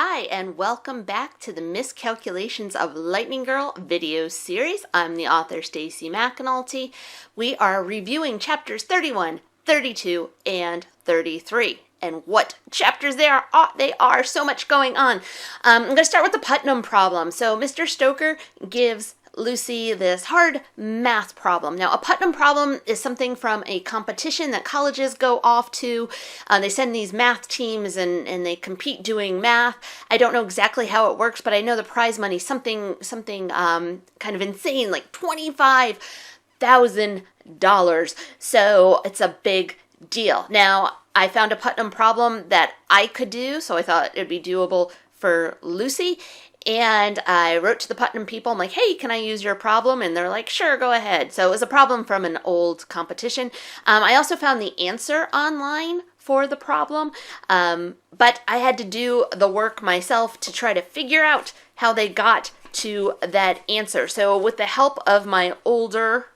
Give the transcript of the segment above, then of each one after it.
Hi, and welcome back to the Miscalculations of Lightning Girl video series. I'm the author, Stacy McAnulty. We are reviewing chapters 31, 32, and 33. And what chapters they are! They are so much going on. I'm going to start with the Putnam problem. So Mr. Stoker gives Lucy this hard math problem. Now, a Putnam problem is something from a competition that colleges go off to. They send these math teams and they compete doing math. I don't know exactly how it works, but I know the prize money is something kind of insane, like $25,000. So it's a big deal. Now, I found a Putnam problem that I could do, so I thought it'd be doable for Lucy. And I wrote to the Putnam people. I'm like, hey, can I use your problem? And they're like, sure, go ahead. So it was a problem from an old competition. I also found the answer online for the problem, but I had to do the work myself to try to figure out how they got to that answer. So with the help of my oldest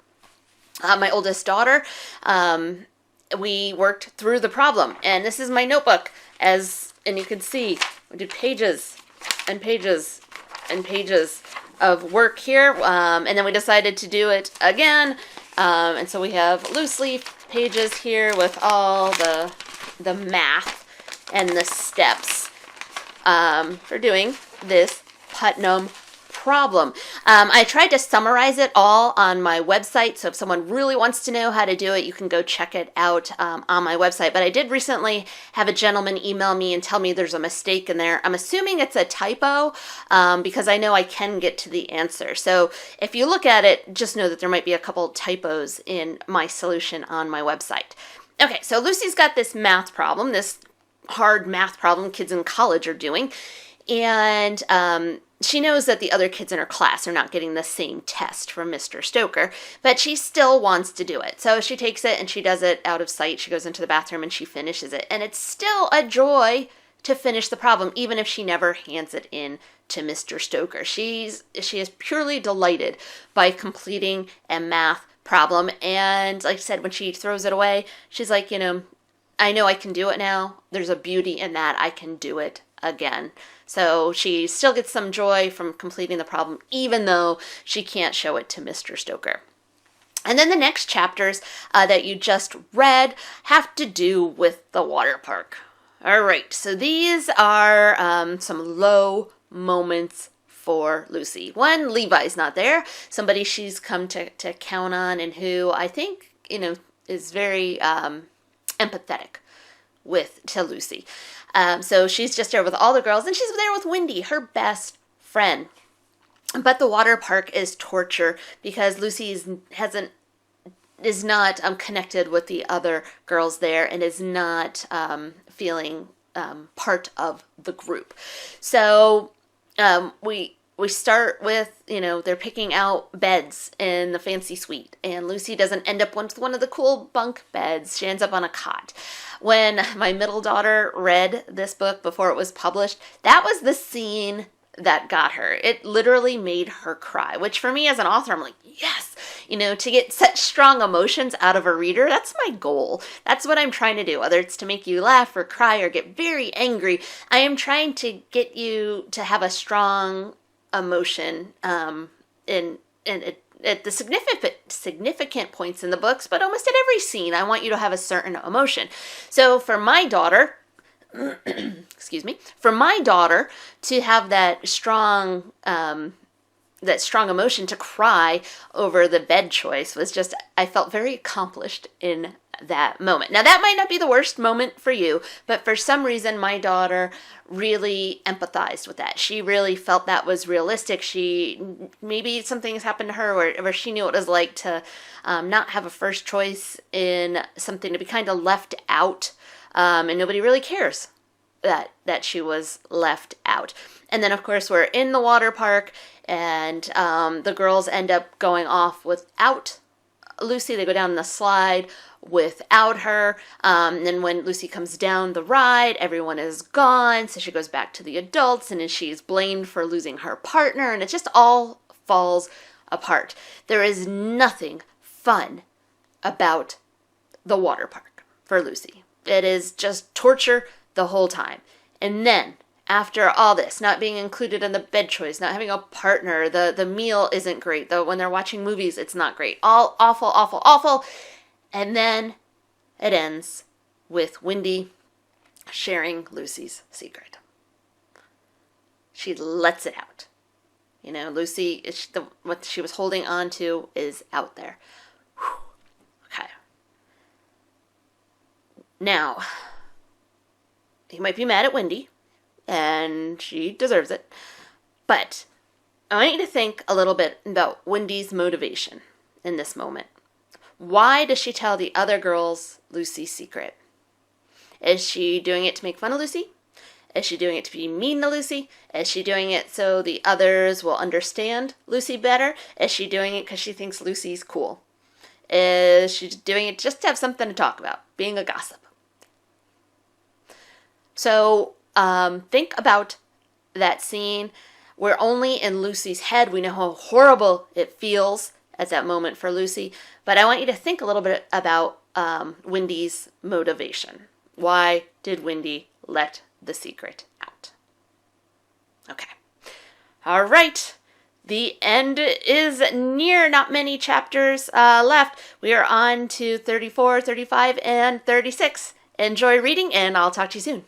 daughter, we worked through the problem. And this is my notebook, and you can see we did pages and pages and pages of work here, and then we decided to do it again, and so we have loose leaf pages here with all the math and the steps for doing this Putnam problem. I tried to summarize it all on my website, so if someone really wants to know how to do it, you can go check it out on my website. But I did recently have a gentleman email me and tell me there's a mistake in there. I'm assuming it's a typo because I know I can get to the answer. So if you look at it, just know that there might be a couple typos in my solution on my website. Okay, so Lucy's got this math problem, this hard math problem kids in college are doing, and she knows that the other kids in her class are not getting the same test from Mr. Stoker, but she still wants to do it. So she takes it and she does it out of sight. She goes into the bathroom and she finishes it. And it's still a joy to finish the problem, even if she never hands it in to Mr. Stoker. She is purely delighted by completing a math problem. And like I said, when she throws it away, she's like, I know I can do it now. There's a beauty in that. I can do it again. So she still gets some joy from completing the problem, even though she can't show it to Mr. Stoker. And then the next chapters that you just read have to do with the water park. All right, so these are some low moments for Lucy. One, Levi's not there, somebody she's come to count on and who I think, is very empathetic to Lucy. So she's just there with all the girls, and she's there with Wendy, her best friend. But the water park is torture because Lucy is not connected with the other girls there and is not feeling part of the group. So we start with, they're picking out beds in the fancy suite, and Lucy doesn't end up with one of the cool bunk beds. She ends up on a cot. When my middle daughter read this book before it was published, that was the scene that got her. It literally made her cry, which for me as an author, I'm like, yes, to get such strong emotions out of a reader, that's my goal. That's what I'm trying to do, whether it's to make you laugh or cry or get very angry. I am trying to get you to have a strong emotion at the significant points in the books, but almost at every scene, I want you to have a certain emotion. So for my daughter, for my daughter to have that strong emotion to cry over the bed choice was just, I felt very accomplished in that moment. Now that might not be the worst moment for you, but for some reason my daughter really empathized with that. She really felt that was realistic. Maybe something has happened to her where she knew what it was like to not have a first choice in something, to be kind of left out, and nobody really cares that she was left out. And then of course we're in the water park, and the girls end up going off without Lucy. They go down the slide without her. And then when Lucy comes down the ride, everyone is gone. So she goes back to the adults, and then she's blamed for losing her partner, and it just all falls apart. There is nothing fun about the water park for Lucy. It is just torture the whole time. And then after all this, not being included in the bed choice, not having a partner, the meal isn't great, though when they're watching movies, it's not great. All awful, awful, awful. And then it ends with Wendy sharing Lucy's secret. She lets it out. You know, Lucy, what she was holding on to is out there. Whew. Okay. Now, you might be mad at Wendy, and she deserves it, but I want you to think a little bit about Wendy's motivation in this moment. Why does she tell the other girls Lucy's secret? Is she doing it to make fun of Lucy? Is she doing it to be mean to Lucy? Is she doing it so the others will understand Lucy better? Is she doing it because she thinks Lucy's cool? Is she doing it just to have something to talk about, being a gossip? So think about that scene. We're only in Lucy's head. We know how horrible it feels at that moment for Lucy. But I want you to think a little bit about Wendy's motivation. Why did Wendy let the secret out? Okay. All right. The end is near. Not many chapters left. We are on to 34, 35, and 36. Enjoy reading, and I'll talk to you soon.